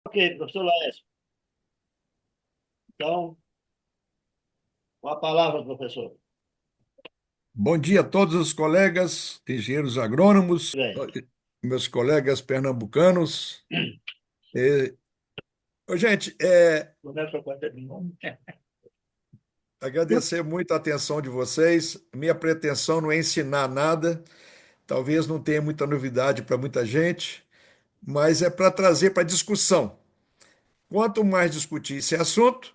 Ok, professor Laércio. Então, com a palavra, professor. Bom dia a todos os colegas, engenheiros agrônomos, Bem, meus colegas pernambucanos. Eh, Gente, começa com a terminar. agradecer muito a atenção de vocês. Minha pretensão não é ensinar nada, talvez não tenha muita novidade para muita gente, mas é para trazer para discussão. Quanto mais discutir esse assunto,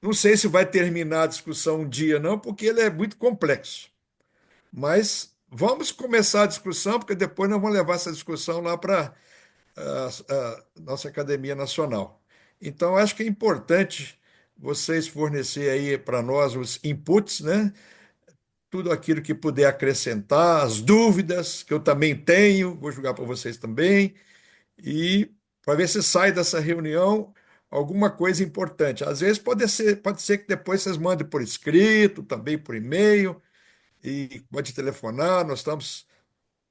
não sei se vai terminar a discussão um dia, não, porque ele é muito complexo. Mas vamos começar a discussão, porque depois nós vamos levar essa discussão lá para a nossa Academia Nacional. Então, acho que é importante vocês fornecer aí para nós os inputs, né? Tudo aquilo que puder acrescentar, as dúvidas que eu também tenho, vou jogar para vocês também, e para ver se sai dessa reunião alguma coisa importante. Às vezes pode ser que depois vocês mandem por escrito, também por e-mail, e pode telefonar, nós estamos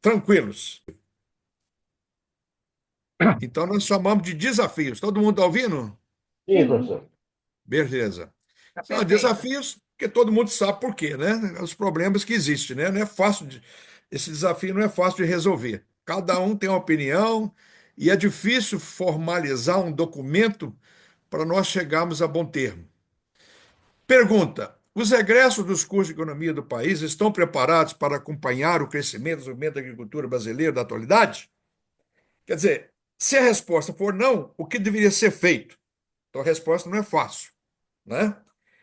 tranquilos. Então, nós chamamos de desafios. Todo mundo está ouvindo? Sim, professor. Beleza. Tá São perfeito. desafios que todo mundo sabe por quê, né? Os problemas que existem, né? Não é fácil esse desafio não é fácil de resolver. Cada um tem uma opinião e é difícil formalizar um documento para nós chegarmos a bom termo. Pergunta: os egressos dos cursos de economia do país estão preparados para acompanhar o crescimento e desenvolvimento da agricultura brasileira da atualidade? Quer dizer, se a resposta for não, o que deveria ser feito? Então a resposta não é fácil, né?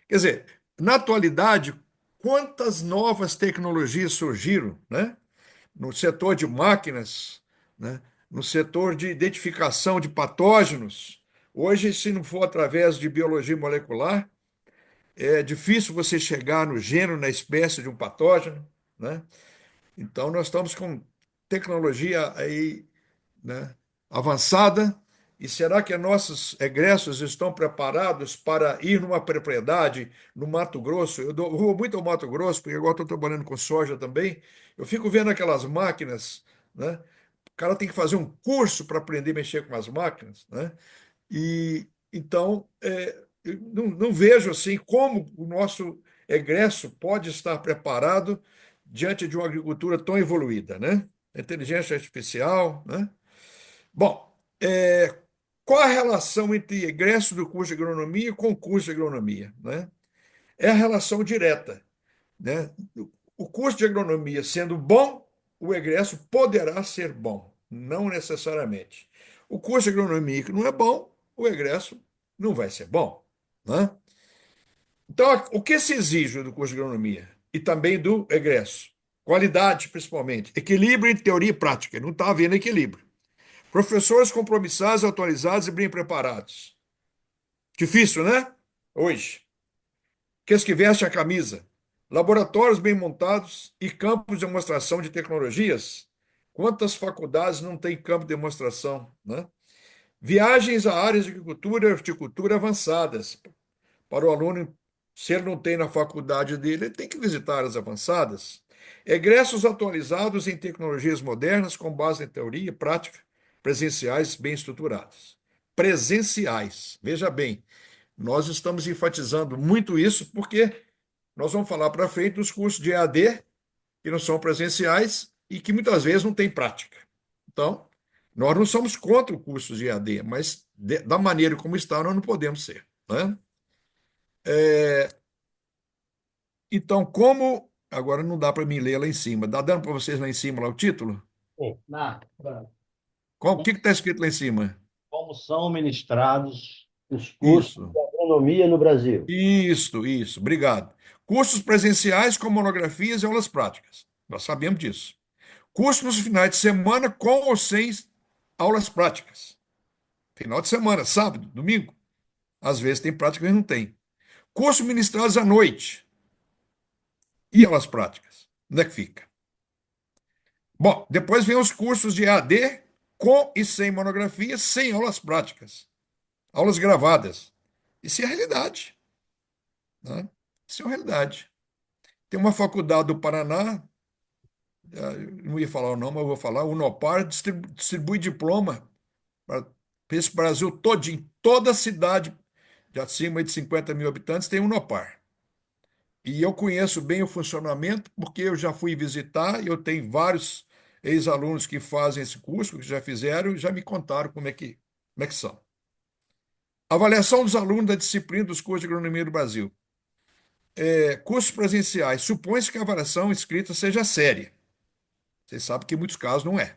Quer dizer, na atualidade, quantas novas tecnologias surgiram, né? No setor de máquinas, né? No setor de identificação de patógenos. Hoje, se não for através de biologia molecular, é difícil você chegar no gênero, na espécie de um patógeno, né? Então, nós estamos com tecnologia aí, né, avançada. E será que nossos egressos estão preparados para ir numa propriedade no Mato Grosso? Eu vou muito ao Mato Grosso, porque agora estou trabalhando com soja também. Eu fico vendo aquelas máquinas, né? O cara tem que fazer um curso para aprender a mexer com as máquinas, né? E então eu não vejo assim como o nosso egresso pode estar preparado diante de uma agricultura tão evoluída, né? Inteligência artificial, né? Bom, qual a relação entre egresso do curso de agronomia e concurso de agronomia, né? É a relação direta, né? O curso de agronomia sendo bom, o egresso poderá ser bom, não necessariamente. O curso de agronomia que não é bom, o egresso não vai ser bom, né? Então, o que se exige do curso de agronomia e também do egresso? Qualidade, principalmente. Equilíbrio entre teoria e prática. Não está havendo equilíbrio. Professores compromissados, atualizados e bem preparados. Difícil, né? Hoje. Que veste a camisa. Laboratórios bem montados e campos de demonstração de tecnologias. Quantas faculdades não têm campo de demonstração, né? Viagens a áreas de agricultura e horticultura avançadas. Para o aluno, se ele não tem na faculdade dele, ele tem que visitar as avançadas. Egressos atualizados em tecnologias modernas com base em teoria e prática, presenciais bem estruturados. Presenciais, veja bem, nós estamos enfatizando muito isso porque nós vamos falar para frente dos cursos de EAD, que não são presenciais e que muitas vezes não têm prática. Então, nós não somos contra o curso de EAD, mas da maneira como está, nós não podemos ser, né? Então, como. Agora não dá para me ler lá em cima. Dá dando para vocês lá em cima lá o título? Sim. O que está escrito lá em cima? Como são ministrados os cursos Isso. de agronomia no Brasil? Isso. Obrigado. Cursos presenciais com monografias e aulas práticas. Nós sabemos disso. Cursos nos finais de semana com ou sem aulas práticas. Final de semana, sábado, domingo. Às vezes tem prática, mas não tem. Cursos ministrados à noite e aulas práticas. Onde é que fica? Bom, depois vem os cursos de AD com e sem monografia, sem aulas práticas, aulas gravadas. Isso é a realidade, né? Isso é uma realidade. Tem uma faculdade do Paraná, não ia falar o nome, mas eu vou falar, o Unopar distribui diploma para esse Brasil todinho, toda cidade de acima de 50 mil habitantes tem um Unopar. E eu conheço bem o funcionamento, porque eu já fui visitar e eu tenho vários ex-alunos que fazem esse curso, que já fizeram e já me contaram como é que são. Avaliação dos alunos da disciplina dos cursos de agronomia do Brasil. Cursos presenciais. Supõe-se que a avaliação escrita seja séria. Vocês sabem que em muitos casos não é.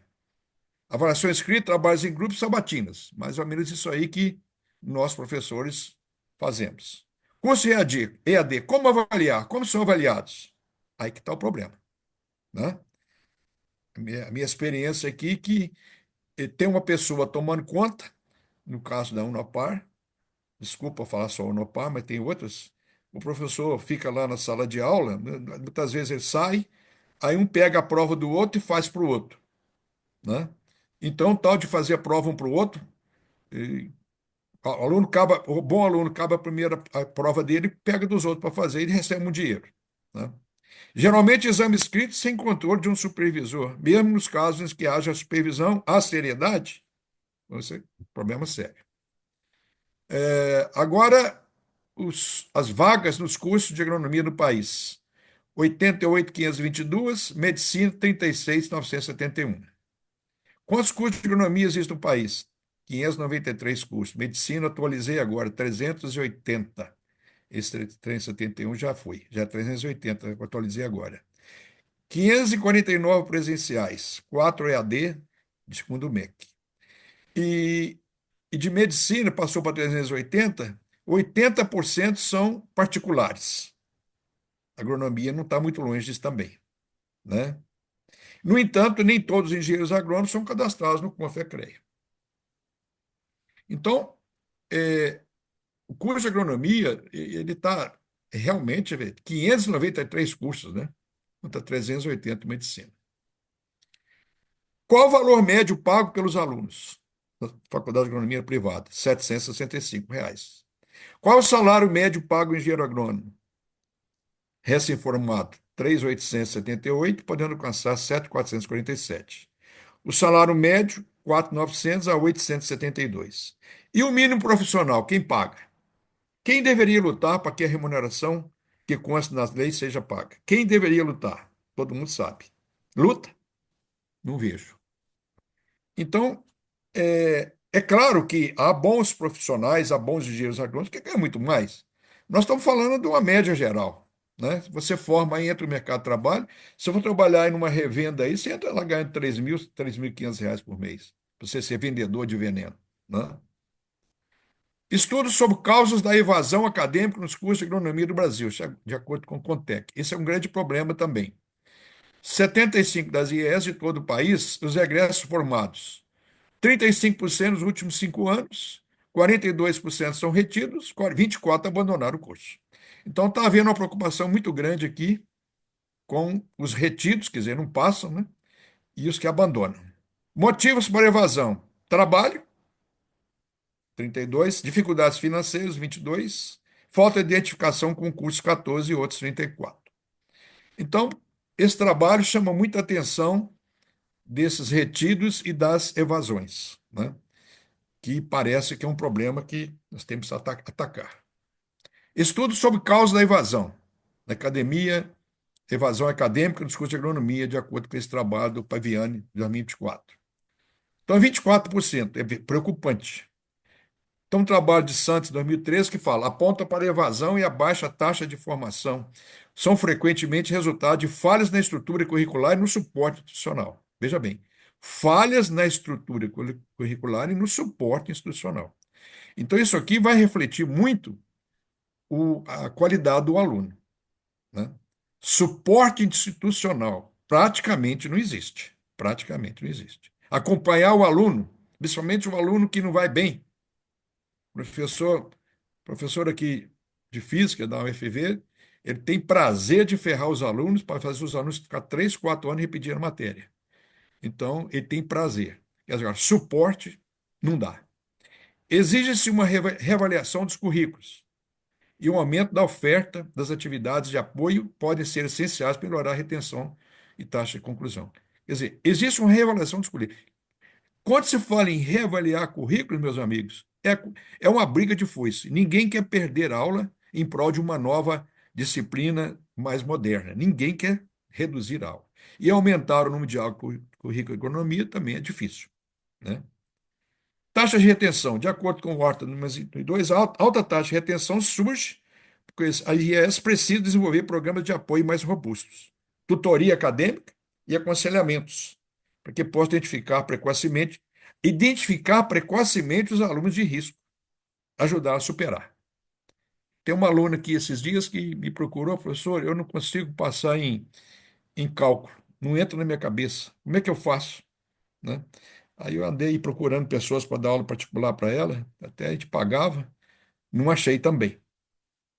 Avaliação escrita, trabalhos em grupos, sabatinas. Mais ou menos isso aí que nós, professores, fazemos. Curso EAD. Como avaliar? Como são avaliados? Aí que está o problema, né? A minha experiência aqui é que tem uma pessoa tomando conta, no caso da Unopar, desculpa falar só Unopar, mas tem outras. O professor fica lá na sala de aula, né, muitas vezes ele sai, aí um pega a prova do outro e faz para o outro, né? Então, tal de fazer a prova um para o outro, o bom aluno acaba a prova dele, pega dos outros para fazer e recebe um dinheiro, né? Geralmente, exame escrito sem controle de um supervisor, mesmo nos casos em que haja supervisão, há seriedade, problema sério. Agora, as vagas nos cursos de agronomia no país. 88.522, medicina 36.971. Quantos cursos de agronomia existem no país? 593 cursos. Medicina, atualizei agora, 380. Esse 371 já foi, já é 380, eu atualizei agora. 549 presenciais, 4 EAD, de segundo o MEC. E, e de medicina passou para 380, 80% são particulares. A agronomia não está muito longe disso também, né? No entanto, nem todos os engenheiros agrônomos são cadastrados no Confecreia. Então, é, o curso de agronomia, ele está realmente, 593 cursos, né? Contra 380 em medicina. Qual o valor médio pago pelos alunos da Faculdade de Agronomia Privada? R$ 765. Qual o salário médio pago em engenheiro agrônomo? Recém-formado, 3.878, podendo alcançar 7.447. O salário médio, 4.900 a 872. E o mínimo profissional, quem paga? Quem deveria lutar para que a remuneração que consta nas leis seja paga? Quem deveria lutar? Todo mundo sabe. Luta? Não vejo. Então, é claro que há bons profissionais, há bons engenheiros agrônomos que ganham muito mais. Nós estamos falando de uma média geral, né? Você forma aí, entra no mercado de trabalho, se eu for trabalhar em uma revenda aí, você entra lá ganhando 3.000, R$ 3.500 por mês, para você ser vendedor de veneno, né? Estudos sobre causas da evasão acadêmica nos cursos de agronomia do Brasil, de acordo com o Contec. Esse é um grande problema também. 75 das IES de todo o país, os egressos formados 35% nos últimos 5 anos, 42% são retidos, 24% abandonaram o curso. Então está havendo uma preocupação muito grande aqui com os retidos, quer dizer, não passam, né? E os que abandonam. Motivos para evasão: trabalho, 32, dificuldades financeiras, 22, falta de identificação com o curso, 14 e outros, 34. Então, esse trabalho chama muita atenção desses retidos e das evasões, né? Que parece que é um problema que nós temos que atacar. Estudos sobre causa da evasão na academia, evasão acadêmica nos cursos de agronomia, de acordo com esse trabalho do Paviani, de 2024. Então, 24%, é preocupante. Então, um trabalho de Santos, 2013, que fala, aponta para a evasão e a baixa taxa de formação. São frequentemente resultado de falhas na estrutura curricular e no suporte institucional. Veja bem, falhas na estrutura curricular e no suporte institucional. Então, isso aqui vai refletir muito a qualidade do aluno, né? Suporte institucional praticamente não existe. Praticamente não existe. Acompanhar o aluno, principalmente o aluno que não vai bem. Professor aqui de física da UFV, ele tem prazer de ferrar os alunos para fazer os alunos ficar 3, 4 anos repetindo a matéria. Então, ele tem prazer. Quer dizer, suporte não dá. Exige-se uma reavaliação dos currículos e um aumento da oferta das atividades de apoio podem ser essenciais para melhorar a retenção e taxa de conclusão. Quer dizer, existe uma reavaliação dos currículos. Quando se fala em reavaliar currículos, meus amigos, é uma briga de foice. Ninguém quer perder aula em prol de uma nova disciplina mais moderna. Ninguém quer reduzir a aula. E aumentar o número de aulas currículo de economia também é difícil, né? Taxa de retenção, de acordo com o Horta número 2, alta taxa de retenção surge porque a IES precisa desenvolver programas de apoio mais robustos, tutoria acadêmica e aconselhamentos, para que possa identificar precocemente os alunos de risco, ajudar a superar. Tem uma aluna aqui esses dias que me procurou, professor, eu não consigo passar em cálculo, não entra na minha cabeça. Como é que eu faço? Né? Aí eu andei procurando pessoas para dar aula particular para ela, até a gente pagava, não achei também.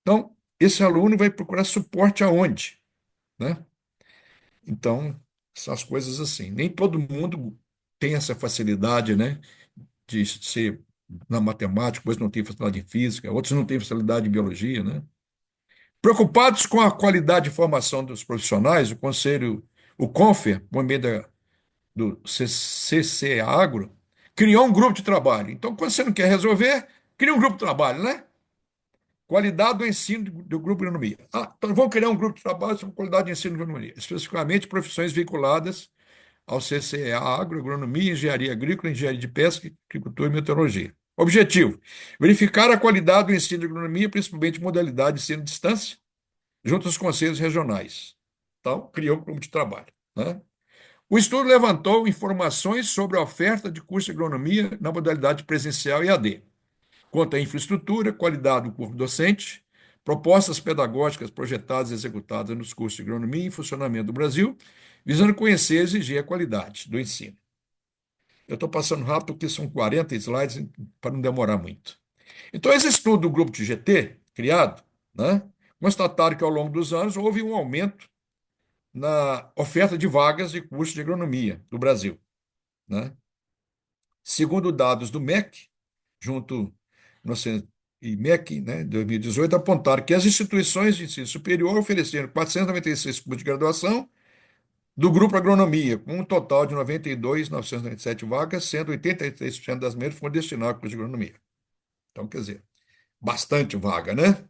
Então, esse aluno vai procurar suporte aonde? Né? Então, essas coisas assim. Nem todo mundo tem essa facilidade, né, de ser na matemática, outros não têm facilidade em física, outros não têm facilidade em biologia, né? Preocupados com a qualidade de formação dos profissionais, o CONFER, por meio do CC Agro, criou um grupo de trabalho. Então, quando você não quer resolver, cria um grupo de trabalho, né? Qualidade do ensino do grupo de agronomia. Então vamos criar um grupo de trabalho sobre qualidade de ensino de agronomia, especificamente profissões vinculadas ao CCEA, agronomia, engenharia agrícola, engenharia de pesca, agricultura e meteorologia. Objetivo: verificar a qualidade do ensino de agronomia, principalmente modalidade de ensino à distância, junto aos conselhos regionais. Então, criou um grupo de trabalho, né? O estudo levantou informações sobre a oferta de curso de agronomia na modalidade presencial e AD, quanto à infraestrutura, qualidade do corpo docente, propostas pedagógicas projetadas e executadas nos cursos de agronomia em funcionamento do Brasil, visando conhecer e exigir a qualidade do ensino. Eu estou passando rápido porque são 40 slides para não demorar muito. Então, esse estudo do grupo de GT, criado, né, constataram que ao longo dos anos houve um aumento na oferta de vagas de curso de agronomia do Brasil, né? Segundo dados do MEC, junto no MEC, né, 2018, apontaram que as instituições de ensino superior ofereceram 496 cursos de graduação do grupo agronomia, com um total de 92.997 vagas, sendo 83% das mesmas foram destinadas ao curso de agronomia. Então, quer dizer, bastante vaga, né?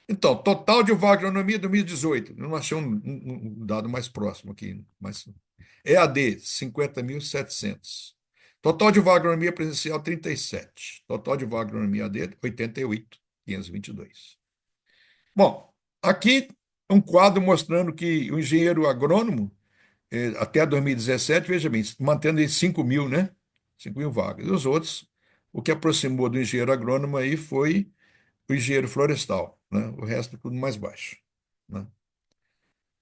Então, total de vaga de agronomia 2018, não achei um dado mais próximo aqui, mas EAD, 50.700. Total de vaga de agronomia presencial, 37. Total de vaga de agronomia AD, 88.522. Bom, aqui um quadro mostrando que o engenheiro agrônomo, até 2017, veja bem, mantendo aí 5 mil, né? 5 mil vagas. E os outros, o que aproximou do engenheiro agrônomo aí foi o engenheiro florestal, né? O resto tudo mais baixo, né?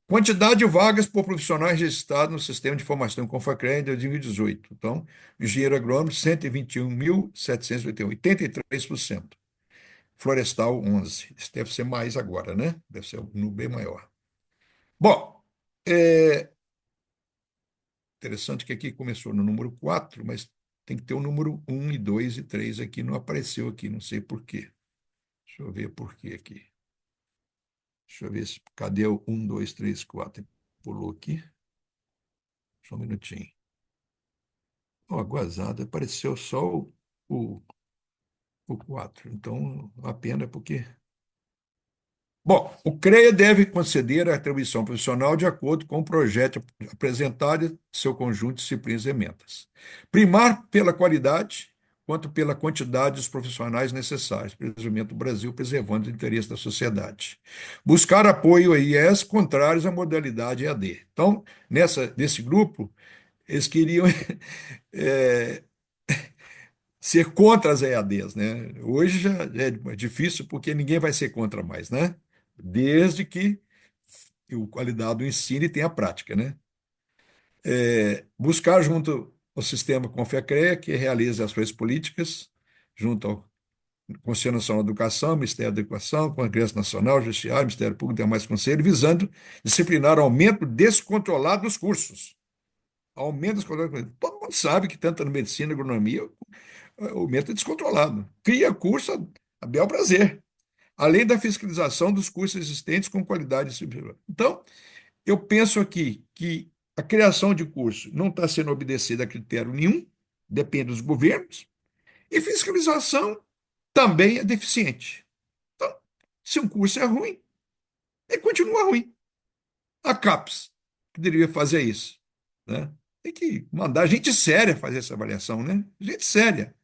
Quantidade de vagas por profissionais registrados no Sistema de Informação com Confacred em 2018. Então, engenheiro agrônomo, 121.781, 83%. Florestal, 11%. Isso deve ser mais agora, né? Deve ser um número bem maior. Bom, é interessante que aqui começou no número 4, mas tem que ter o número 1 e 2 e 3 aqui, não apareceu aqui, não sei por quê. Deixa eu ver por quê aqui. Deixa eu ver se. Cadê o 1, 2, 3, 4? Pulou aqui. Só um minutinho. Ó, gozada, apareceu só o, o 4. Então, a pena porque. Bom, o CREA deve conceder a atribuição profissional de acordo com o projeto apresentado e seu conjunto de disciplinas e emendas. Primar pela qualidade, quanto pela quantidade dos profissionais necessários, presumindo o Brasil preservando os interesses da sociedade. Buscar apoio a IES contrários à modalidade EAD. Então, nesse grupo, eles queriam ser contra as EADs, né? Hoje já é difícil porque ninguém vai ser contra mais, né? Desde que a qualidade do ensino e tenha a prática, né? Buscar junto ao sistema Confecre, que realiza as suas políticas, junto ao Conselho Nacional de Educação, Ministério da Educação, Congresso Nacional, Judiciário, Ministério Público e demais conselhos, visando disciplinar aumento descontrolado dos cursos. Aumento descontrolado. Todo mundo sabe que tanto na medicina, agronomia, o aumento é descontrolado. Cria curso a bel prazer, além da fiscalização dos cursos existentes com qualidade superior. Então, eu penso aqui que a criação de curso não está sendo obedecida a critério nenhum, depende dos governos, e fiscalização também é deficiente. Então, se um curso é ruim, ele continua ruim. A CAPES, que deveria fazer isso, né? Tem que mandar gente séria fazer essa avaliação, né? Gente séria.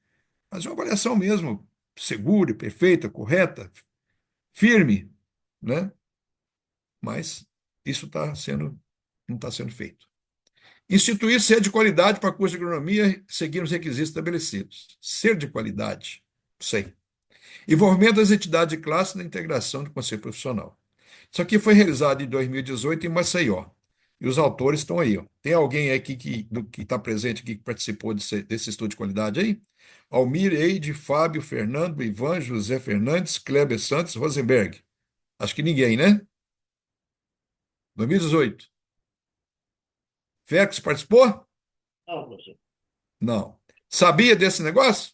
Fazer uma avaliação mesmo segura, perfeita, correta, firme, né? Mas isso não está sendo feito. Instituir ser de qualidade para curso de agronomia, seguindo os requisitos estabelecidos. Ser de qualidade, sei. Envolvimento das entidades de classe na integração do conselho profissional. Isso aqui foi realizado em 2018 em Maceió. E os autores estão aí. Ó. Tem alguém aqui que está presente aqui que participou desse estudo de qualidade aí? Almir, Eide, Fábio, Fernando, Ivan, José Fernandes, Kleber Santos, Rosenberg. Acho que ninguém, né? 2018. Félix participou? Não, professor. Não. Sabia desse negócio?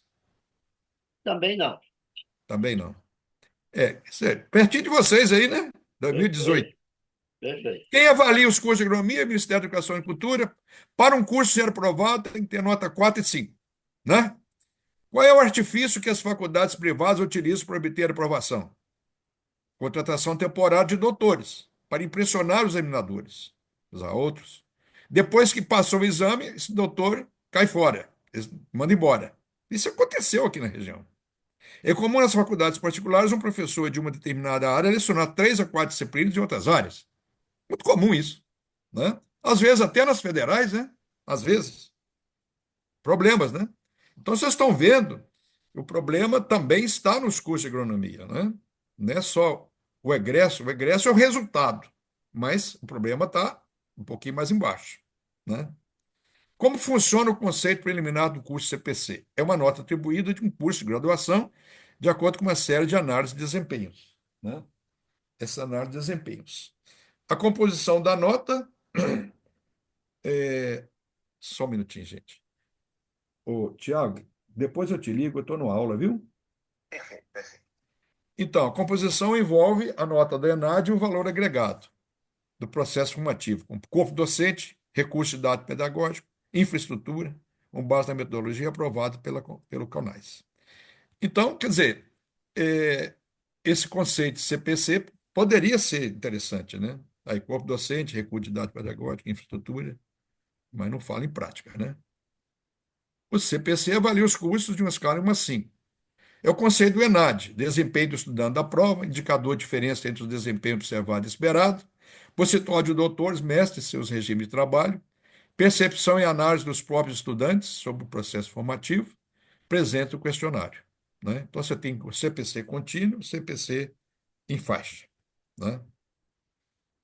Também não. Também não. Isso é pertinho de vocês aí, né? 2018. Perfeito, perfeito. Quem avalia os cursos de agronomia, Ministério da Educação e Cultura, para um curso ser aprovado, tem que ter nota 4 e 5, né? Qual é o artifício que as faculdades privadas utilizam para obter aprovação? Contratação temporária de doutores, para impressionar os examinadores, os outros. Depois que passou o exame, esse doutor cai fora, manda embora. Isso aconteceu aqui na região. É comum nas faculdades particulares um professor de uma determinada área lecionar 3 a 4 disciplinas de outras áreas. Muito comum isso, né? Às vezes até nas federais, né? Às vezes. Problemas, né? Então vocês estão vendo, o problema também está nos cursos de agronomia, né? Não é só o egresso é o resultado, mas o problema está um pouquinho mais embaixo, né? Como funciona o conceito preliminar do curso CPC? É uma nota atribuída de um curso de graduação de acordo com uma série de análises de desempenhos, né? Essa análise de desempenhos. A composição da nota, só um minutinho, gente. Ô, Tiago, depois eu te ligo, eu estou no aula, viu? Então, a composição envolve a nota da ENAD e o valor agregado do processo formativo, como corpo docente, recurso de dado pedagógico, infraestrutura, com base na metodologia aprovada pelo CONAS. Então, quer dizer, é, esse conceito de CPC poderia ser interessante, né? Aí, corpo docente, recurso de dado pedagógico, infraestrutura, mas não fala em prática, né? O CPC avalia os cursos de uma escala 1 a 5. É o conceito do ENAD, desempenho do estudante da prova, indicador de diferença entre o desempenho observado e esperado, percentual de doutores, mestres e seus regimes de trabalho, percepção e análise dos próprios estudantes sobre o processo formativo, presente o questionário. Né? Então, você tem o CPC contínuo, o CPC em faixa. Né?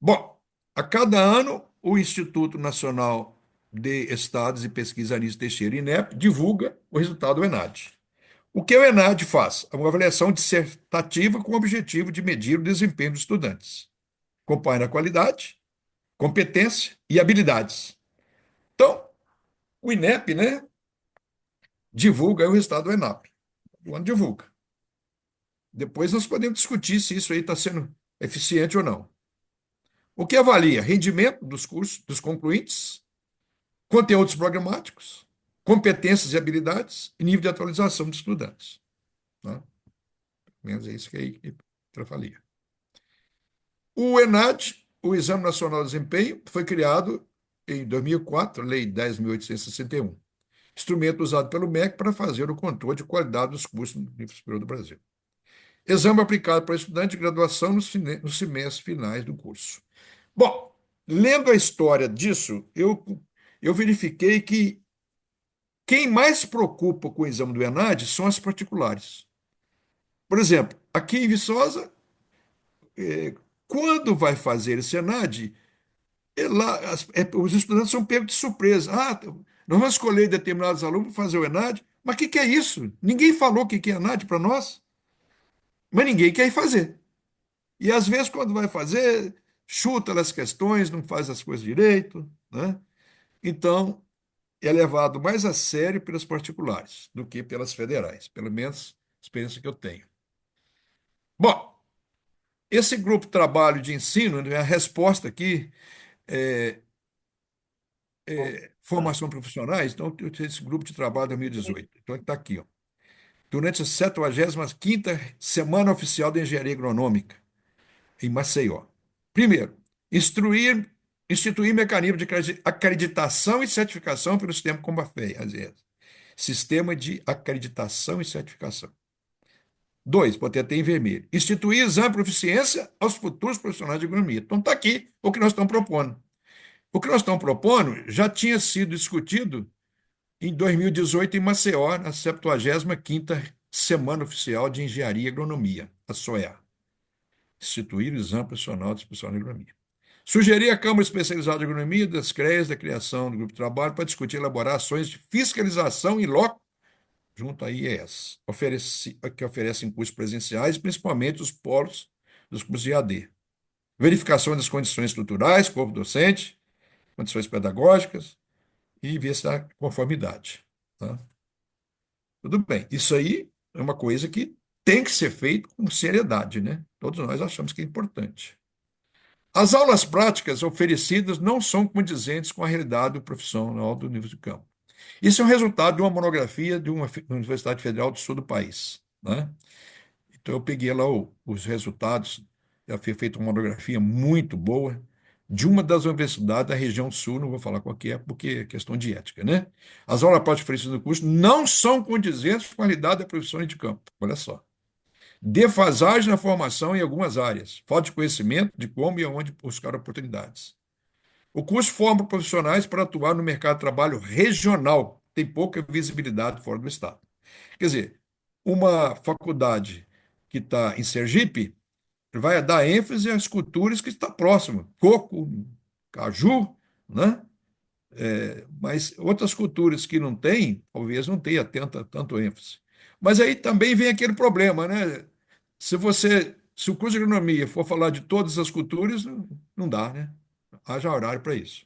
Bom, a cada ano, o Instituto Nacional de Estados e Pesquisa Anísio Teixeira, INEP, divulga o resultado do ENAD. O que o ENAD faz? É uma avaliação dissertativa com o objetivo de medir o desempenho dos estudantes. Compara a qualidade, competência e habilidades. Então, o INEP, né, divulga o resultado do ENAP. O ano divulga. Depois nós podemos discutir se isso aí está sendo eficiente ou não. O que avalia? Rendimento dos cursos, dos concluintes, conteúdos programáticos, competências e habilidades e nível de atualização dos estudantes. Né? Menos é isso que aí avalia. O ENAD, o Exame Nacional de Desempenho, foi criado em 2004, Lei 10.861, instrumento usado pelo MEC para fazer o controle de qualidade dos cursos no nível superior do Brasil. Exame aplicado para estudante de graduação nos semestres finais do curso. Bom, lendo a história disso, eu verifiquei que quem mais se preocupa com o exame do ENAD são as particulares. Por exemplo, aqui em Viçosa, quando vai fazer esse ENAD, os estudantes são pegos de surpresa. Ah, nós vamos escolher determinados alunos para fazer o ENAD, mas o que é isso? Ninguém falou o que é ENAD para nós, mas ninguém quer ir fazer. E às vezes, quando vai fazer, chuta as questões, não faz as coisas direito, né? Então, é levado mais a sério pelas particulares do que pelas federais, pelo menos a experiência que eu tenho. Bom, esse grupo de trabalho de ensino, né, a resposta aqui formação profissionais, então, esse grupo de trabalho 2018. Então, ele está aqui, ó. Durante a 75ª Semana Oficial da Engenharia Agronômica, em Maceió. Primeiro, instruir, instituir mecanismo de acreditação e certificação pelo sistema Combafé, às vezes. Sistema de acreditação e certificação. Dois, pode ter até em vermelho. Instituir exame de proficiência aos futuros profissionais de agronomia. Então, está aqui o que nós estamos propondo. O que nós estamos propondo já tinha sido discutido em 2018 em Maceió, na 75ª Semana Oficial de Engenharia e Agronomia, a SOEA. Instituir o exame profissional de profissional de agronomia. Sugerir à Câmara Especializada de Agronomia das CREAs da criação do grupo de trabalho para discutir e elaborar ações de fiscalização em loco junto à IES, que oferecem cursos presenciais, principalmente os polos dos cursos de AD. Verificação das condições estruturais, corpo docente, condições pedagógicas e ver se há conformidade. Tá? Tudo bem. Isso aí é uma coisa que tem que ser feito com seriedade, né? Todos nós achamos que é importante. As aulas práticas oferecidas não são condizentes com a realidade profissional do nível de campo. Isso é um resultado de uma monografia de uma Universidade Federal do Sul do país, né? Então, eu peguei lá os resultados, já foi feita uma monografia muito boa de uma das universidades da região sul, não vou falar qual que é, porque é questão de ética, né? As aulas práticas oferecidas no curso não são condizentes com a realidade da profissão de campo. Olha só. Defasagem na formação em algumas áreas, falta de conhecimento de como e aonde buscar oportunidades. O curso forma profissionais para atuar no mercado de trabalho regional, tem pouca visibilidade fora do estado. Quer dizer, uma faculdade que está em Sergipe vai dar ênfase às culturas que está próximo, coco, caju, né? Mas outras culturas que não têm, talvez não tenha tanto ênfase. Mas aí também vem aquele problema, né? Se o curso de agronomia for falar de todas as culturas, não dá, né? Haja horário para isso.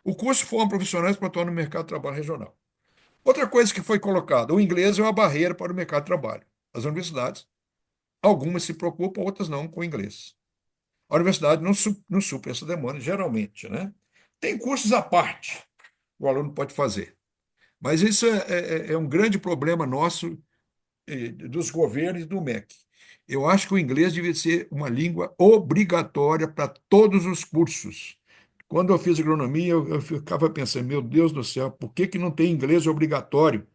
O curso forma profissionais para atuar no mercado de trabalho regional. Outra coisa que foi colocada, o inglês é uma barreira para o mercado de trabalho. As universidades, algumas se preocupam, outras não com o inglês. A universidade não supre essa demanda, geralmente, né? Tem cursos à parte que o aluno pode fazer. Mas isso é um grande problema nosso, dos governos e do MEC. Eu acho que o inglês devia ser uma língua obrigatória para todos os cursos. Quando eu fiz agronomia, eu ficava pensando, meu Deus do céu, por que que não tem inglês obrigatório?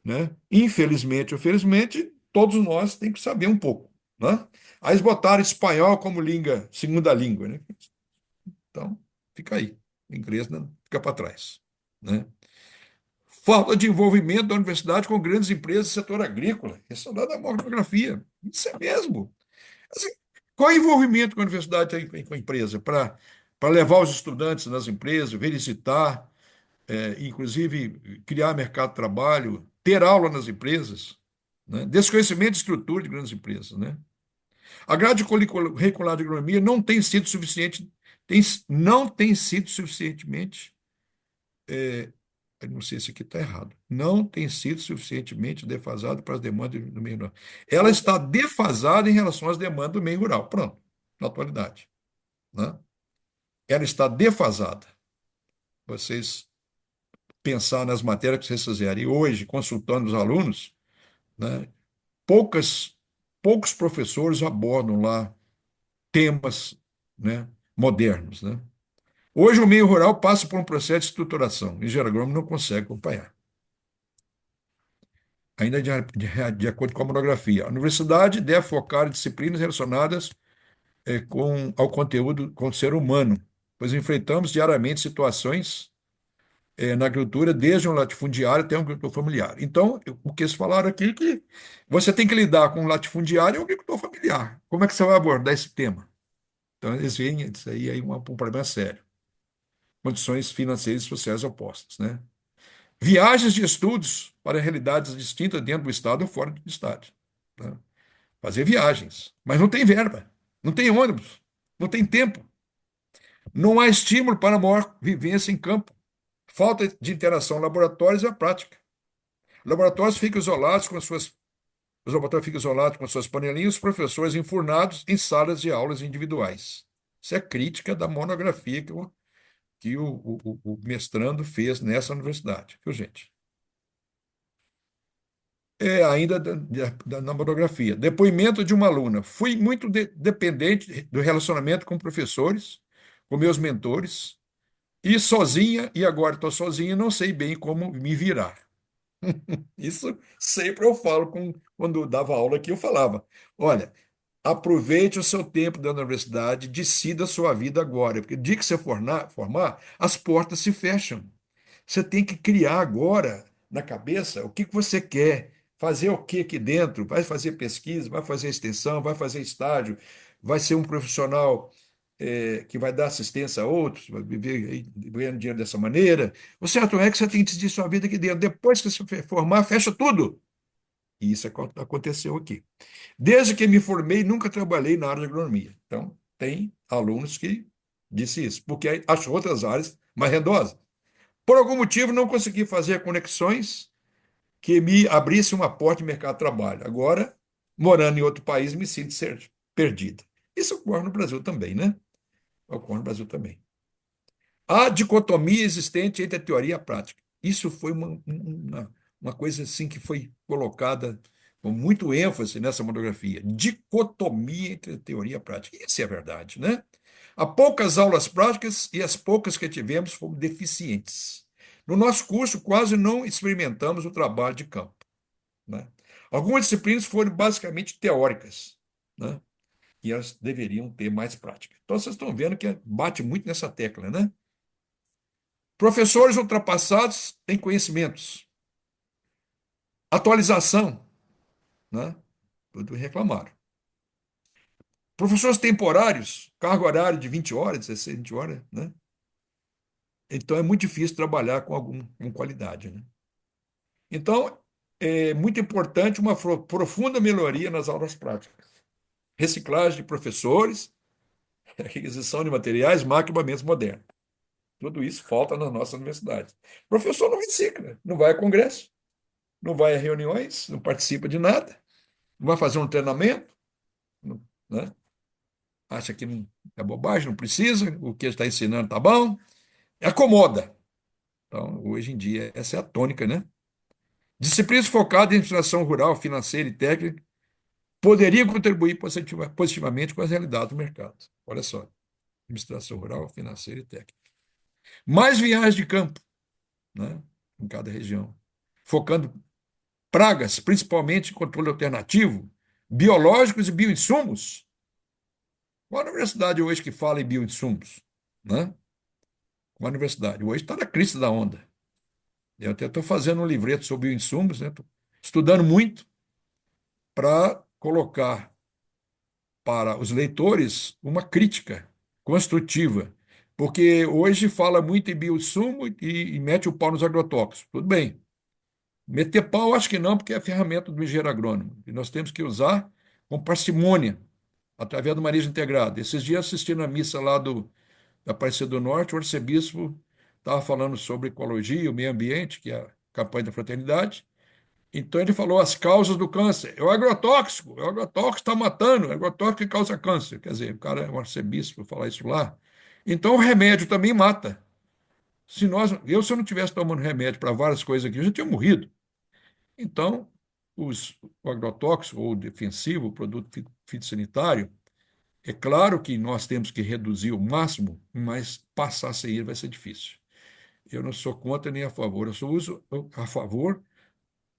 Né? Infelizmente, ou felizmente, todos nós temos que saber um pouco. Né? Aí eles botaram espanhol como língua, segunda língua. Né? Então, fica aí. O inglês não fica para trás. Né? Falta de envolvimento da universidade com grandes empresas do setor agrícola. Isso é da monografia. Isso é mesmo. Assim, qual é o envolvimento que a universidade tem com a empresa? Para levar os estudantes nas empresas, visitar, inclusive criar mercado de trabalho, ter aula nas empresas, né? Desconhecimento de estrutura de grandes empresas, né? A grade curricular de agronomia não tem sido suficiente, não tem sido suficientemente, eu não sei se aqui está errado, não tem sido suficientemente defasada para as demandas do meio rural. Ela está defasada em relação às demandas do meio rural, pronto, na atualidade, né? Ela está defasada. Vocês pensar nas matérias que vocês fizerem hoje, consultando os alunos, né, poucas, poucos professores abordam lá temas, né, modernos. Né? Hoje o meio rural passa por um processo de estruturação e o engenheiro agrônomo não consegue acompanhar. Ainda de acordo com a monografia, a universidade deve focar em disciplinas relacionadas ao conteúdo, com o ser humano, pois enfrentamos diariamente situações na agricultura, desde um latifundiário até um agricultor familiar. Então, o que eles falaram aqui é que você tem que lidar com um latifundiário e um agricultor familiar. Como é que você vai abordar esse tema? Então, eles veem isso aí um problema sério. Condições financeiras e sociais opostas, né? Viagens de estudos para realidades distintas dentro do Estado ou fora do Estado. Né? Fazer viagens. Mas não tem verba, não tem ônibus, não tem tempo. Não há estímulo para maior vivência em campo. Falta de interação laboratórios e a prática. Laboratórios ficam isolados com suas, os laboratórios ficam isolados com suas panelinhas, os professores enfurnados em salas de aulas individuais. Isso é crítica da monografia que o mestrando fez nessa universidade, viu, gente? Ainda na monografia. Depoimento de uma aluna. Fui muito dependente do relacionamento com professores, com meus mentores, e sozinha, e agora estou sozinha, não sei bem como me virar. Isso sempre eu falo quando eu dava aula aqui, eu falava: olha, aproveite o seu tempo da universidade, decida a sua vida agora, porque o dia que você formar, as portas se fecham. Você tem que criar agora na cabeça o que que você quer, fazer o que aqui dentro, vai fazer pesquisa, vai fazer extensão, vai fazer estágio, vai ser um profissional que vai dar assistência a outros, vai viver aí, ganhando dinheiro dessa maneira. O certo é que você tem que decidir sua vida aqui dentro. Depois que você formar, fecha tudo. E isso aconteceu aqui. Desde que me formei, nunca trabalhei na área de agronomia. Então, tem alunos que disse isso, porque achou outras áreas mais rendosas. Por algum motivo, não consegui fazer conexões que me abrisse uma porta de mercado de trabalho. Agora, morando em outro país, me sinto ser perdido. Isso ocorre no Brasil também, né? Ocorre no Brasil também. A dicotomia existente entre a teoria e a prática. Isso foi uma coisa assim que foi colocada com muito ênfase nessa monografia. Dicotomia entre a teoria e a prática. Isso é verdade, né? Há poucas aulas práticas e as poucas que tivemos foram deficientes. No nosso curso, quase não experimentamos o trabalho de campo, né? Algumas disciplinas foram basicamente teóricas, né? E elas deveriam ter mais prática. Então, vocês estão vendo que bate muito nessa tecla, né? Professores ultrapassados têm conhecimentos. Atualização, né? Tudo reclamaram. Professores temporários, carga horária de 20 horas, 16, 20 horas, né? Então é muito difícil trabalhar com qualidade, né? Então, é muito importante uma profunda melhoria nas aulas práticas. Reciclagem de professores, aquisição de materiais, máquina e equipamentos modernos. Tudo isso falta nas nossas universidades. O professor não recicla, não vai a congresso, não vai a reuniões, não participa de nada, não vai fazer um treinamento, né? Acha que não, é bobagem, não precisa, o que ele está ensinando está bom, acomoda. Então, hoje em dia, essa é a tônica, né? Disciplinas focadas em administração rural, financeira e técnica poderiam contribuir positivamente com as realidades do mercado. Olha só, administração rural, financeira e técnica. Mais viagens de campo, né, em cada região, focando pragas, principalmente em controle alternativo, biológicos e bioinsumos. Qual a universidade hoje que fala em bioinsumos? Né? Qual a universidade? Hoje está na crista da onda. Eu até estou fazendo um livreto sobre bioinsumos, né? Estou estudando muito para colocar para os leitores uma crítica construtiva, porque hoje fala muito em bioinsumo e mete o pau nos agrotóxicos. Tudo bem. Meter pau, acho que não, porque é ferramenta do engenheiro agrônomo. E nós temos que usar com parcimônia, através do manejo integrado. Esses dias, assistindo a missa lá da Aparecida do Norte, o arcebispo estava falando sobre ecologia, o meio ambiente, que é a campanha da fraternidade. Então ele falou as causas do câncer. É o agrotóxico está matando, é o agrotóxico que causa câncer. Quer dizer, o cara é um arcebispo falar isso lá. Então o remédio também mata. Se eu não tivesse tomando remédio para várias coisas aqui, eu já tinha morrido. Então, o agrotóxico ou o defensivo, o produto fitossanitário, é claro que nós temos que reduzir o máximo, mas passar sem ele vai ser difícil. Eu não sou contra nem a favor, eu só uso a favor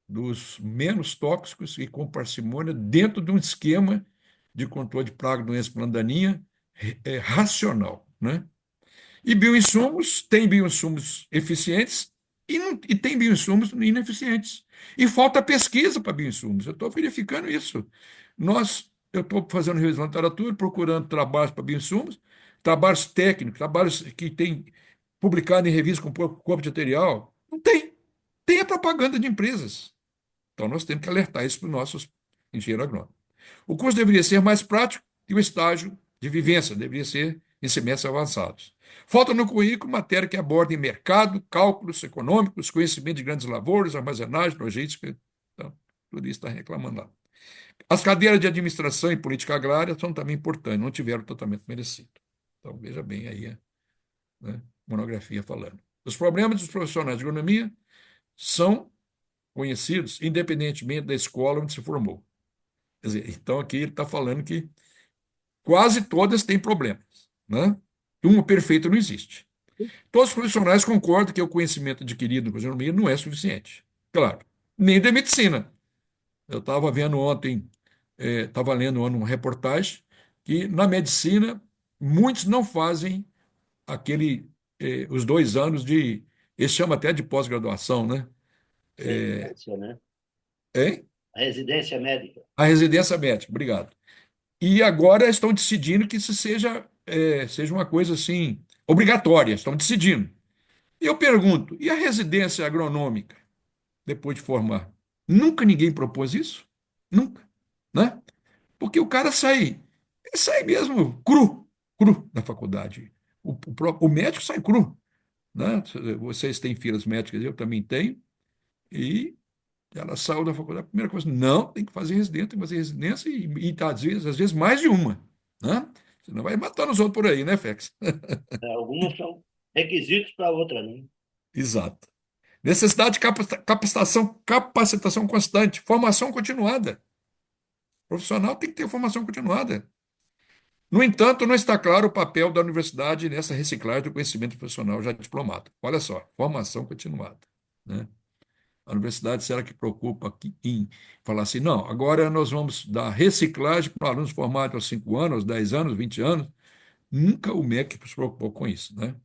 dos menos tóxicos e com parcimônia dentro de um esquema de controle de praga, doença, planta daninha racional, né? E bioinsumos, tem bioinsumos eficientes e tem bioinsumos ineficientes. E falta pesquisa para bioinsumos. Eu estou verificando isso. Eu estou fazendo revisão de literatura, procurando trabalhos para bioinsumos, trabalhos técnicos, trabalhos que têm publicado em revistas com corpo de material. Não tem. Tem a propaganda de empresas. Então, nós temos que alertar isso para os nossos engenheiros agrônomos. O curso deveria ser mais prático e o estágio de vivência deveria ser em semestres avançados. Falta no currículo matéria que abordem mercado, cálculos econômicos, conhecimento de grandes lavouras, armazenagem, logística. Então, tudo isso está reclamando lá. As cadeiras de administração e política agrária são também importantes, não tiveram o tratamento merecido. Então, veja bem aí, né? monografia falando. Os problemas dos profissionais de agronomia são conhecidos, independentemente da escola onde se formou. Quer dizer, então aqui ele está falando que quase todas têm problemas, né? Uma perfeita não existe. Todos os profissionais concordam que o conhecimento adquirido na agronomia não é suficiente. Claro, nem da medicina. Eu estava vendo ontem, estava lendo uma reportagem que na medicina muitos não fazem os 2 anos de, eles chamam até de pós-graduação, né? Residência, né? Hein? A residência médica. A residência médica, obrigado. E agora estão decidindo que isso seja uma coisa assim, obrigatória, estão decidindo. E eu pergunto, e a residência agronômica, depois de formar? Nunca ninguém propôs isso? Nunca, né? Porque o cara sai mesmo cru da faculdade. O médico sai cru, né? Vocês têm filhas médicas, eu também tenho, e ela saiu da faculdade, a primeira coisa, não, tem que fazer residência, tem que fazer residência e às vezes mais de uma, né? Você não vai matando os outros por aí, né, Fex? Algumas são requisitos para outra, né? Exato. Necessidade de capacitação constante, formação continuada. O profissional tem que ter formação continuada. No entanto, não está claro o papel da universidade nessa reciclagem do conhecimento profissional já diplomado. Olha só, formação continuada, né? A universidade, será que preocupa em falar assim, não, agora nós vamos dar reciclagem para alunos formados aos 5 anos, aos 10 anos, 20 anos? Nunca o MEC se preocupou com isso, né?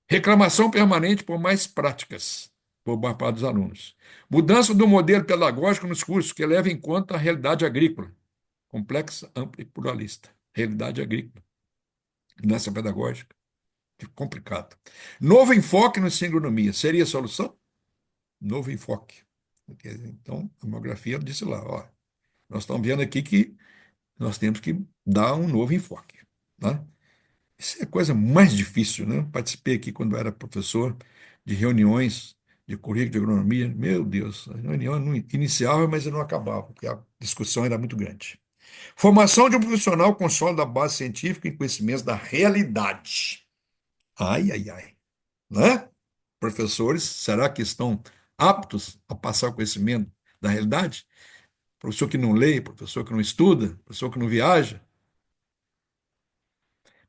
Reclamação permanente por mais práticas por parte dos alunos. Mudança do modelo pedagógico nos cursos que leva em conta a realidade agrícola, complexa, ampla e pluralista. Realidade agrícola, nessa pedagógica, que complicado. Novo enfoque no ensino de agronomia, seria a solução? Novo enfoque. Então, a monografia disse lá, ó, nós estamos vendo aqui que nós temos que dar um novo enfoque, né? Isso é a coisa mais difícil, né? Participei aqui quando eu era professor de reuniões de currículo de agronomia. Meu Deus, a reunião não iniciava, mas não acabava, porque a discussão era muito grande. Formação de um profissional com sólida base científica e conhecimentos da realidade. Ai, ai, ai, né? Professores, será que estão aptos a passar o conhecimento da realidade? Professor que não lê, professor que não estuda, professor que não viaja.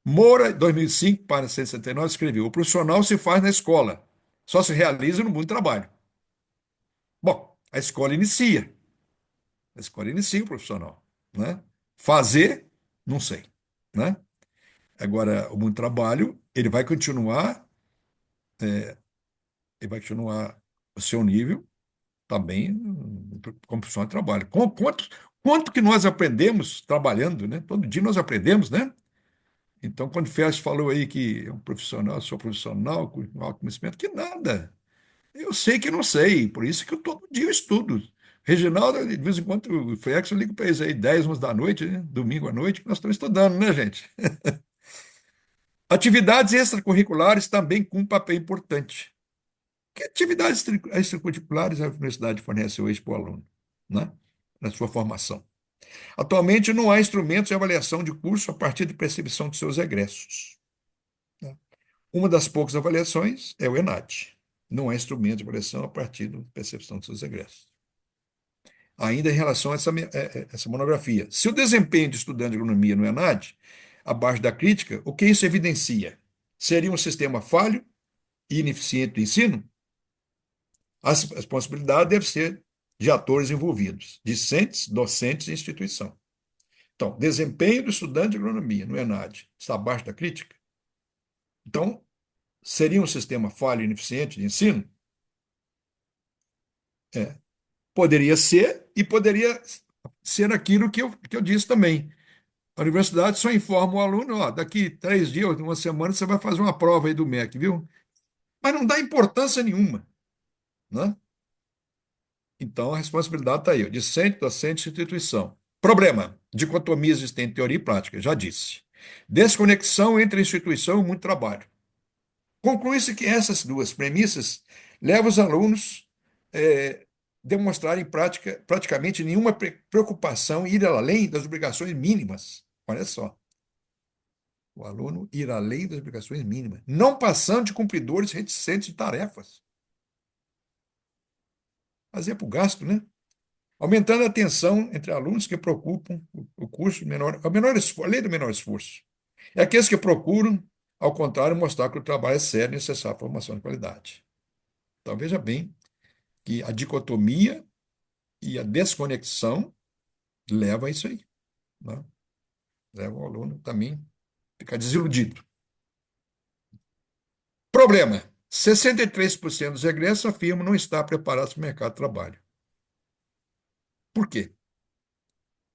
Moura, em 2005, para 169, escreveu: o profissional se faz na escola, só se realiza no mundo do trabalho. Bom, a escola inicia o profissional, né? Fazer, não sei, né? Agora, o mundo do trabalho, ele vai continuar o seu nível também como profissional de trabalho. Quanto que nós aprendemos trabalhando, né? Todo dia nós aprendemos, né? Então, quando o Fest falou aí que é um profissional, sou profissional com alto conhecimento, que nada. Eu sei que não sei, por isso que eu todo dia eu estudo. Reginaldo, de vez em quando, o Flex, eu ligo para eles aí 10, 11 da noite, né? Domingo à noite, que nós estamos estudando, né, gente? Atividades extracurriculares também com um papel importante. Que atividades extracurriculares a universidade fornece hoje para o aluno, né? Na sua formação? Atualmente, não há instrumentos de avaliação de curso a partir de percepção de seus egressos, né? Uma das poucas avaliações é o ENAD. Não há instrumento de avaliação a partir da percepção de seus egressos. Ainda em relação a essa monografia. Se o desempenho de estudante de agronomia no ENAD, abaixo da crítica, o que isso evidencia? Seria um sistema falho e ineficiente do ensino? As responsabilidades devem ser de atores envolvidos, discentes, docentes e instituição. Então, desempenho do estudante de agronomia no ENAD está abaixo da crítica? Então, seria um sistema falho e ineficiente de ensino? É. Poderia ser e poderia ser aquilo que eu disse também. A universidade só informa o aluno, ó, daqui 3 dias, uma semana, você vai fazer uma prova aí do MEC, viu? Mas não dá importância nenhuma, né? Então, a responsabilidade está aí, ó, discente, docente, instituição. Problema, dicotomia existente em teoria e prática, já disse. Desconexão entre a instituição e muito trabalho. Conclui-se que essas duas premissas levam os alunos a demonstrarem praticamente nenhuma preocupação em ir além das obrigações mínimas. Olha só. O aluno ir além das obrigações mínimas, não passando de cumpridores reticentes de tarefas. Fazer para o gasto, né? Aumentando a tensão entre alunos que preocupam o curso menor, a lei do menor esforço. É aqueles que procuram, ao contrário, mostrar que o trabalho é sério e necessário para a formação de qualidade. Então, veja bem que a dicotomia e a desconexão levam a isso aí, né? Leva o aluno também a ficar desiludido. Problema: 63% dos egressos afirmam não estar preparados para o mercado de trabalho. Por quê?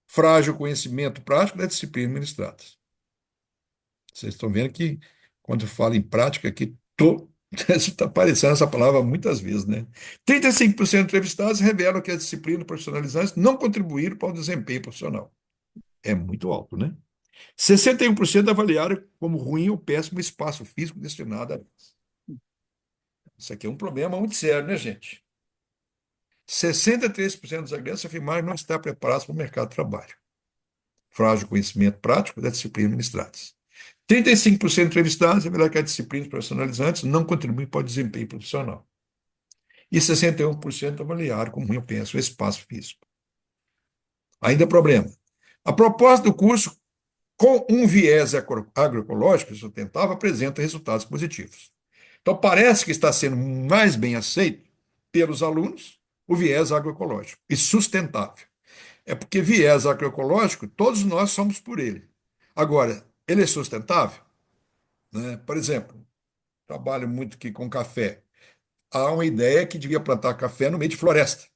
Frágil conhecimento prático das disciplinas ministradas. Vocês estão vendo que, quando falo em prática, aqui está aparecendo essa palavra muitas vezes, né? 35% dos entrevistados revelam que as disciplinas profissionalizantes não contribuíram para o desempenho profissional. É muito alto, né? 61% avaliaram como ruim ou péssimo o espaço físico destinado a. Isso aqui é um problema muito sério, né, gente? 63% dos agressos afirmaram não estar preparados para o mercado de trabalho. Frágil conhecimento prático das disciplinas ministradas. 35% de entrevistados revelaram que as disciplinas profissionalizantes não contribuem para o desempenho profissional. E 61% avaliaram como eu penso o espaço físico. Ainda problema. A proposta do curso, com um viés agroecológico sustentável, apresenta resultados positivos. Então, parece que está sendo mais bem aceito pelos alunos o viés agroecológico e sustentável. É porque viés agroecológico, todos nós somos por ele. Agora, ele é sustentável? Né? Por exemplo, trabalho muito aqui com café. Há uma ideia que devia plantar café no meio de floresta.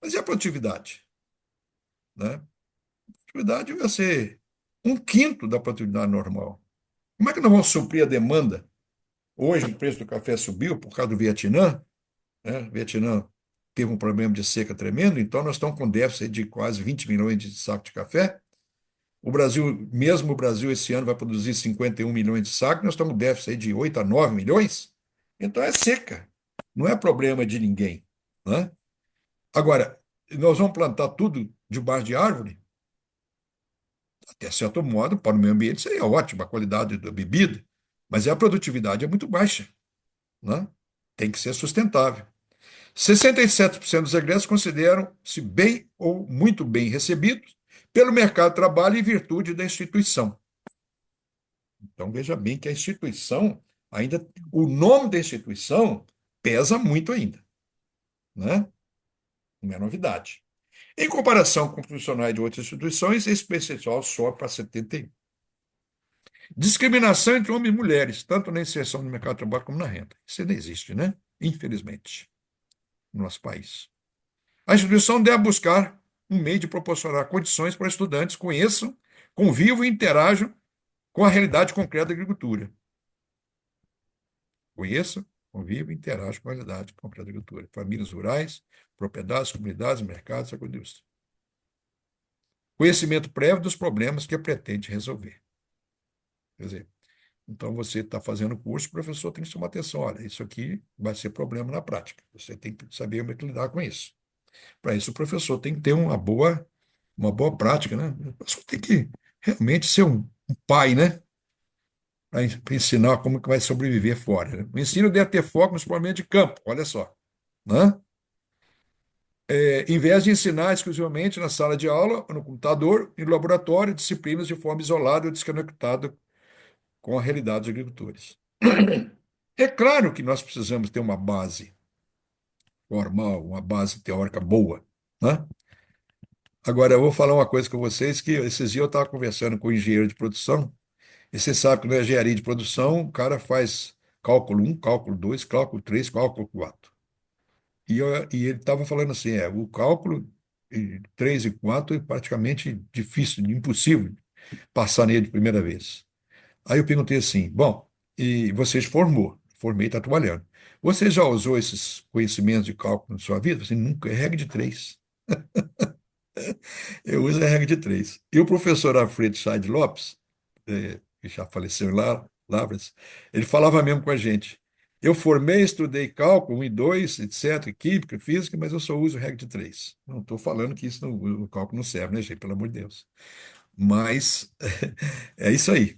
Mas e a produtividade? Né? A produtividade vai ser um quinto da produtividade normal. Como é que nós vamos suprir a demanda? Hoje o preço do café subiu por causa do Vietnã, né? O Vietnã teve um problema de seca tremendo, então nós estamos com déficit de quase 20 milhões de sacos de café. O Brasil, mesmo o Brasil, esse ano vai produzir 51 milhões de sacos, nós estamos com déficit de 8 a 9 milhões. Então é seca, não é problema de ninguém, né? Agora, nós vamos plantar tudo debaixo de árvore? Até certo modo, para o meio ambiente seria ótimo, a qualidade da bebida, mas a produtividade é muito baixa, né? Tem que ser sustentável. 67% dos egressos consideram-se bem ou muito bem recebidos pelo mercado de trabalho em virtude da instituição. Então, veja bem que a instituição, ainda, o nome da instituição pesa muito ainda, né? Não é novidade. Em comparação com profissionais de outras instituições, esse percentual sobe para 71. Discriminação entre homens e mulheres, tanto na inserção no mercado de trabalho como na renda. Isso ainda existe, né? Infelizmente, no nosso país. A instituição deve buscar um meio de proporcionar condições para estudantes conheçam, convivam e interajam com a realidade concreta da agricultura. Conheçam, convivam e interajam com a realidade concreta da agricultura. Famílias rurais, propriedades, comunidades, mercados, agroindústria. Conhecimento prévio dos problemas que pretende resolver. Quer dizer, então você está fazendo o curso, o professor tem que chamar atenção. Olha, isso aqui vai ser problema na prática. Você tem que saber como é que lidar com isso. Para isso, o professor tem que ter uma boa prática, né? O professor tem que realmente ser um pai, né? Para ensinar como que vai sobreviver fora, né? O ensino deve ter foco nos problemas de campo, olha só, né? Em vez de ensinar exclusivamente na sala de aula, no computador e no laboratório, disciplinas de forma isolada ou desconectada com a realidade dos agricultores. É claro que nós precisamos ter uma base formal, uma base teórica boa, né? Agora, eu vou falar uma coisa com vocês, que esses dias eu estava conversando com o engenheiro de produção, e você sabe que na engenharia de produção o cara faz cálculo um, cálculo 2, cálculo 3, cálculo 4. E ele estava falando assim, o cálculo 3 e 4 é praticamente difícil, impossível passar nele de primeira vez. Aí eu perguntei assim, bom, e você se formou? Formei, está trabalhando. Você já usou esses conhecimentos de cálculo na sua vida? Assim, nunca, é regra de três. Eu uso a regra de três. E o professor Alfredo Chade Lopes, que já faleceu lá, Lavras, ele falava mesmo com a gente. Eu formei, estudei cálculo 1 e 2, etc., química, física, mas eu só uso regra de três. Não estou falando que isso o cálculo não serve, né, gente? Pelo amor de Deus. Mas é isso aí.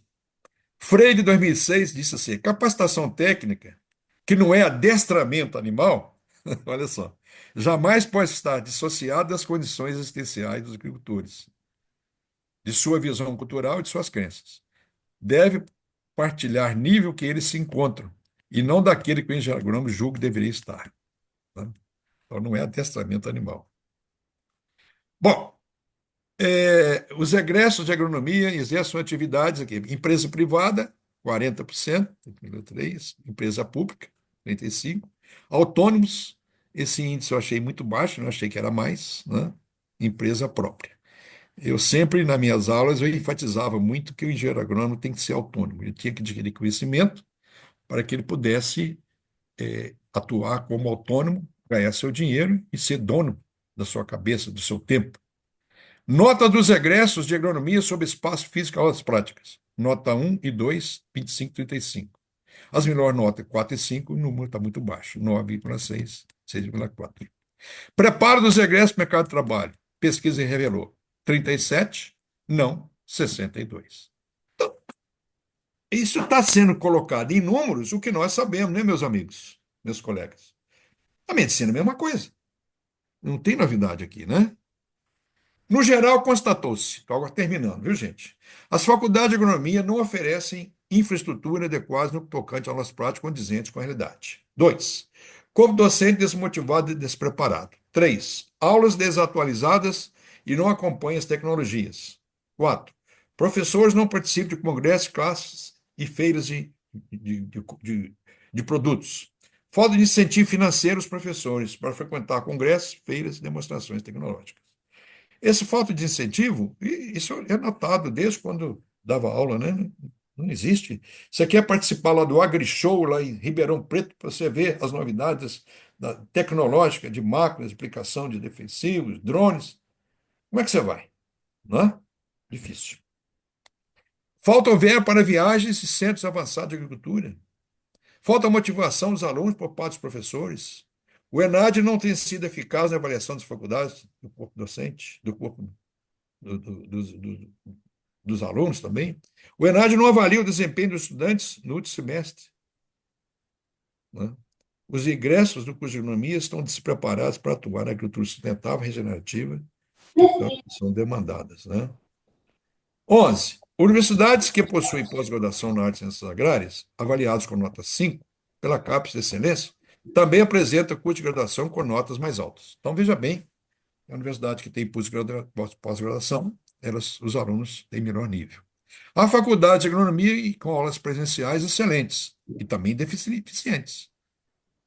Freire, de 2006, disse assim: capacitação técnica, que não é adestramento animal, olha só, jamais pode estar dissociada das condições existenciais dos agricultores, de sua visão cultural e de suas crenças. Deve partilhar nível que eles se encontram, e não daquele que o engenheiro agrônomo julga que deveria estar. Tá? Então, não é adestramento animal. Bom, os egressos de agronomia exercem atividades aqui. Empresa privada, 40%, 3, empresa pública, 35%. Autônomos, esse índice eu achei muito baixo, não achei que era mais, né? Empresa própria. Eu sempre, nas minhas aulas, eu enfatizava muito que o engenheiro agrônomo tem que ser autônomo, ele tinha que adquirir conhecimento para que ele pudesse atuar como autônomo, ganhar seu dinheiro e ser dono da sua cabeça, do seu tempo. Nota dos egressos de agronomia sobre espaço físico e aulas práticas. Nota 1 e 2, 25 e 35. As melhores notas 4 e 5, o número está muito baixo, 9,6, 6,4. Preparo dos egressos para o mercado de trabalho. Pesquisa revelou 37, não 62. Então, isso está sendo colocado em números, o que nós sabemos, né, meus amigos, meus colegas? A medicina é a mesma coisa. Não tem novidade aqui, né? No geral, constatou-se, estou agora terminando, viu, gente? As faculdades de agronomia não oferecem infraestrutura adequada no que tocante a aulas práticas condizentes com a realidade. 2. Corpo docente desmotivado e despreparado. 3. Aulas desatualizadas e não acompanham as tecnologias. 4. Professores não participam de congressos, classes e feiras de, de, de, de produtos. Falta de incentivo financeiro aos professores para frequentar congressos, feiras e demonstrações tecnológicas. Esse falta de incentivo, isso é notado desde quando dava aula, né? Não existe. Você quer participar lá do AgriShow, lá em Ribeirão Preto, para você ver as novidades tecnológicas de máquinas, de aplicação de defensivos, drones. Como é que você vai? Não é? Difícil. Falta o verbo para viagens e centros avançados de agricultura. Falta motivação dos alunos por parte dos professores. O ENAD não tem sido eficaz na avaliação das faculdades, do corpo docente, do corpo dos alunos também. O ENAD não avalia o desempenho dos estudantes no último semestre. Né? Os ingressos do curso de agronomia estão despreparados para atuar na agricultura sustentável e regenerativa, que tanto são demandadas. Né? 11. Universidades que possuem pós-graduação na área de ciências agrárias, avaliados com nota 5 pela CAPES de excelência, também apresentam curso de graduação com notas mais altas. Então, veja bem, a universidade que tem pós-graduação, os alunos têm melhor nível. A faculdade de agronomia com aulas presenciais excelentes e também deficientes,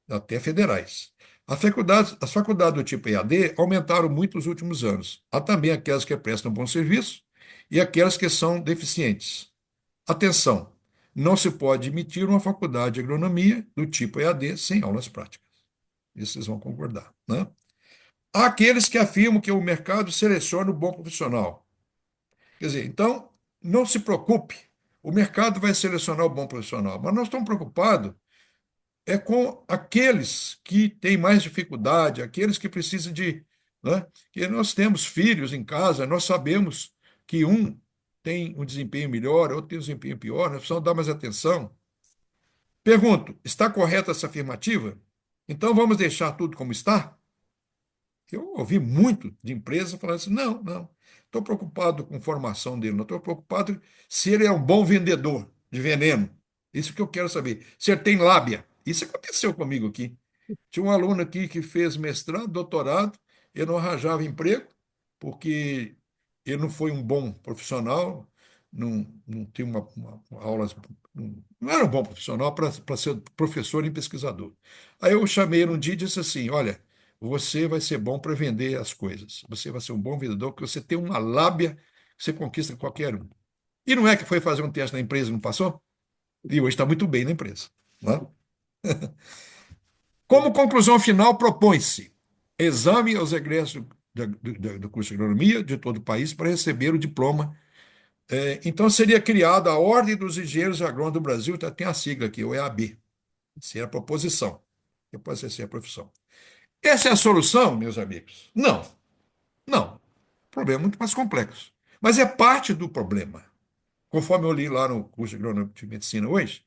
até federais. As faculdades do tipo EAD aumentaram muito nos últimos anos. Há também aquelas que prestam bom serviço e aquelas que são deficientes. Atenção, não se pode admitir uma faculdade de agronomia do tipo EAD sem aulas práticas. Isso vocês vão concordar, né? Há aqueles que afirmam que o mercado seleciona o bom profissional. Quer dizer, então, não se preocupe, o mercado vai selecionar o bom profissional, mas nós estamos preocupados com aqueles que têm mais dificuldade, aqueles que precisam de, né? Que nós temos filhos em casa, nós sabemos que um tem um desempenho melhor, outro tem um desempenho pior, nós precisamos dar mais atenção. Pergunto, está correta essa afirmativa? Então vamos deixar tudo como está? Eu ouvi muito de empresas falando assim: não, não, estou preocupado com a formação dele, não estou preocupado se ele é um bom vendedor de veneno. Isso que eu quero saber. Se ele tem lábia. Isso aconteceu comigo aqui. Tinha um aluno aqui que fez mestrado, doutorado, ele não arranjava emprego, porque ele não foi um bom profissional, não tinha uma aulas, não era um bom profissional para ser professor e pesquisador. Aí eu chamei ele um dia e disse assim: olha, você vai ser bom para vender as coisas, você vai ser um bom vendedor, porque você tem uma lábia que você conquista qualquer um. E não é que foi fazer um teste na empresa e não passou? E hoje está muito bem na empresa. Né? Como conclusão final, propõe-se exame aos egressos do curso de agronomia de todo o país para receber o diploma. Então, seria criada a Ordem dos Engenheiros Agrônomos do Brasil, tem a sigla aqui, o EAB. Seria a proposição, depois ser a profissão. Essa é a solução, meus amigos? Não, não. O problema é muito mais complexo. Mas é parte do problema. conforme eu li lá no curso de agronomia de medicina hoje,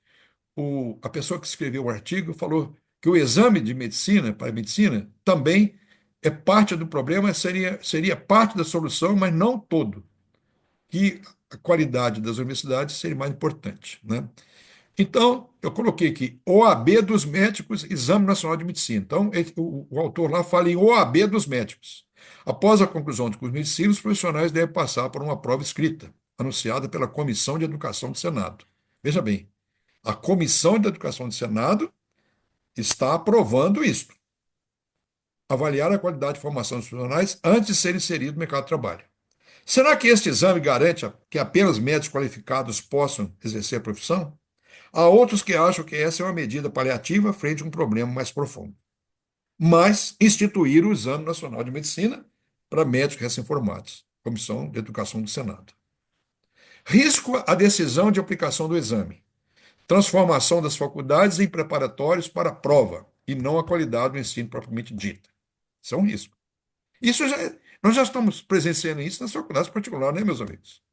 a pessoa que escreveu o artigo falou que o exame de medicina, para a medicina, também é parte do problema, seria parte da solução, mas não todo, que a qualidade das universidades seria mais importante, né? Então, eu coloquei aqui, OAB dos médicos, Exame Nacional de Medicina. Então, o autor lá fala em OAB dos médicos. Após a conclusão do curso de medicina, os profissionais devem passar por uma prova escrita, anunciada pela Comissão de Educação do Senado. Veja bem, a Comissão de Educação do Senado está aprovando isto, avaliar a qualidade de formação dos profissionais antes de ser inserido no mercado de trabalho. Será que este exame garante que apenas médicos qualificados possam exercer a profissão? Há outros que acham que essa é uma medida paliativa frente a um problema mais profundo. Mas instituir o Exame Nacional de Medicina para médicos recém-formados, Comissão de Educação do Senado. Risco à decisão de aplicação do exame. Transformação das faculdades em preparatórios para a prova e não a qualidade do ensino propriamente dita. Isso é um risco. Isso nós já estamos presenciando isso nas faculdades particulares, né, meus amigos?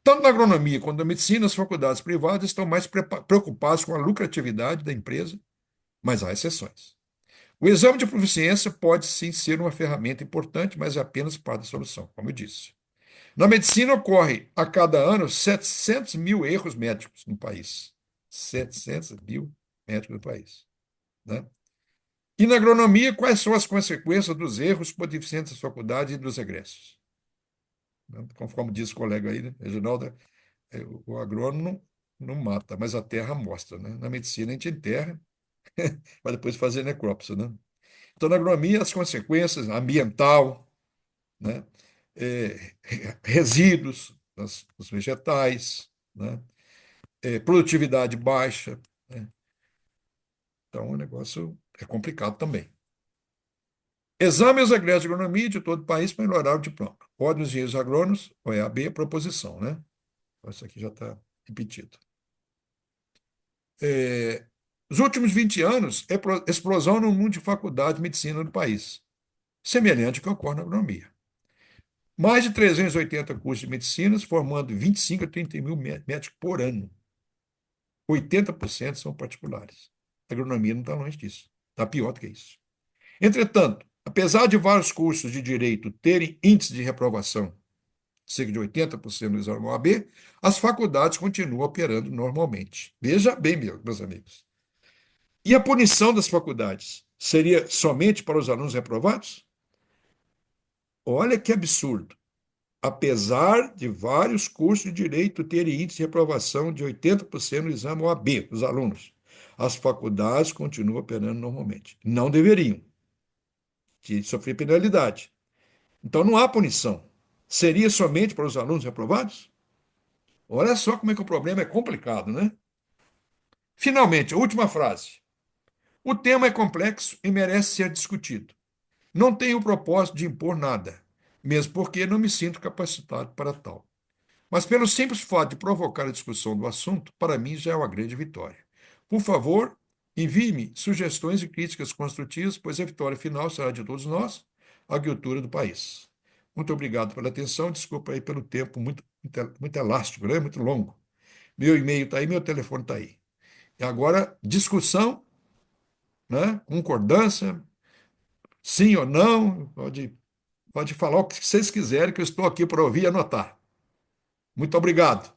Tanto na agronomia quanto na medicina, as faculdades privadas estão mais preocupadas com a lucratividade da empresa, mas há exceções. O exame de proficiência pode sim ser uma ferramenta importante, mas é apenas parte da solução, como eu disse. Na medicina ocorre a cada ano 700 mil erros médicos no país. 700 mil médicos no país, né? E na agronomia, quais são as consequências dos erros por deficientes das faculdades e dos egressos? Conforme diz o colega aí, né, Reginaldo, o agrônomo não mata, mas a terra mostra, né? Na medicina a gente enterra para depois fazer necrópsia, né? Então, na agronomia, as consequências ambiental, né? É, resíduos dos vegetais, né? Produtividade baixa, né? Então, o negócio é complicado também. Exame aos egressos de agronomia de todo o país para melhorar o diploma. Ordem dos engenheiros agrônomos, OEAB, proposição, né? Então, isso aqui já está repetido. É, os últimos 20 anos, é explosão no mundo de faculdade de medicina do país, semelhante ao que ocorre na agronomia. Mais de 380 cursos de medicina, formando 25 a 30 mil médicos por ano. 80% são particulares. A agronomia não está longe disso. Está pior do que isso. Entretanto, apesar de vários cursos de direito terem índice de reprovação, cerca de 80% no exame OAB, as faculdades continuam operando normalmente. Veja bem, meus amigos. E a punição das faculdades seria somente para os alunos reprovados? Olha que absurdo. Apesar de vários cursos de direito terem índice de reprovação de 80% no exame OAB dos alunos, as faculdades continuam operando normalmente. Não deveriam sofrer penalidade. Então não há punição. Seria somente para os alunos reprovados? Olha só como é que o problema é complicado, né? Finalmente, a última frase. O tema é complexo e merece ser discutido. Não tenho o propósito de impor nada, mesmo porque não me sinto capacitado para tal. Mas pelo simples fato de provocar a discussão do assunto, para mim já é uma grande vitória. Por favor, envie-me sugestões e críticas construtivas, pois a vitória final será de todos nós, a agricultura do país. Muito obrigado pela atenção, desculpa aí pelo tempo muito elástico, né? Muito longo. Meu e-mail está aí, meu telefone está aí. E agora, discussão, né? Concordância, sim ou não, pode falar o que vocês quiserem, que eu estou aqui para ouvir e anotar. Muito obrigado.